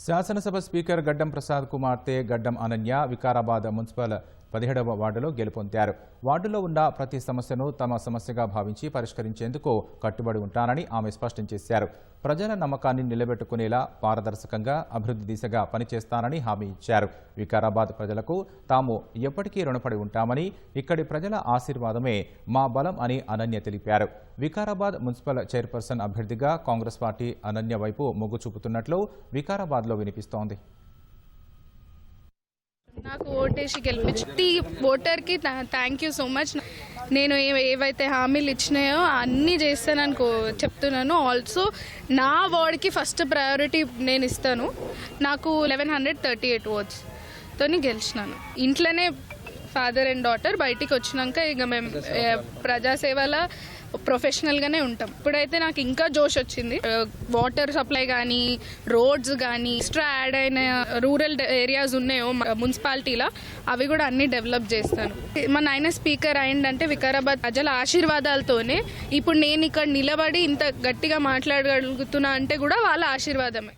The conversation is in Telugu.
శాసనసభ స్పీకర్ గడ్డం ప్రసాద్ కుమార్తె గడ్డం అనన్య వికారాబాద్ మున్సిపల్ 17వ వార్డులో గెలుపొందారు. వార్డులో ఉన్న ప్రతి సమస్యను తమ సమస్యగా భావించి పరిష్కరించేందుకు కట్టుబడి ఉంటానని ఆమె స్పష్టం చేశారు. ప్రజల నమ్మకాన్ని నిలబెట్టుకునేలా పారదర్శకంగా అభివృద్ధి దిశగా పనిచేస్తానని హామీ ఇచ్చారు. వికారాబాద్ ప్రజలకు తాము ఎప్పటికీ రుణపడి ఉంటామని, ఇక్కడి ప్రజల ఆశీర్వాదమే మా బలం అని అనన్య తెలిపారు. వికారాబాద్ మున్సిపల్ చైర్పర్సన్ అభ్యర్థిగా కాంగ్రెస్ పార్టీ అనన్య వైపు మొగ్గు చూపుతున్నట్లు వికారాబాద్లో వినిపిస్తోంది. నాకు ఓటేసి గెలిపించి ఓటర్కి థ్యాంక్ యూ సో మచ్. నేను ఏవైతే హామీలు ఇచ్చినాయో అన్నీ చేస్తానని చెప్తున్నాను. ఆల్సో నా వార్డ్కి ఫస్ట్ ప్రయారిటీ నేను ఇస్తాను. నాకు 1138 ఓట్స్తో గెలిచినాను. ఇంట్లోనే ఫాదర్ అండ్ డాటర్, బయటికి వచ్చినాక ఇక మేము ప్రజాసేవలో ప్రొఫెషనల్గానే ఉంటాం. ఇప్పుడైతే నాకు ఇంకా జోష్ వచ్చింది. వాటర్ సప్లై కానీ, రోడ్స్ కానీ, ఎక్స్ట్రా యాడ్ అయిన రూరల్ ఏరియాస్ ఉన్నాయో మున్సిపాలిటీలో అవి కూడా అన్ని డెవలప్ చేస్తాను. మా నాయన స్పీకర్ అయిందంటే వికారాబాద్ ప్రజల ఆశీర్వాదాలతోనే ఇప్పుడు నేను ఇక్కడ నిలబడి ఇంత గట్టిగా మాట్లాడగలుగుతున్నా అంటే కూడా వాళ్ళ ఆశీర్వాదమే.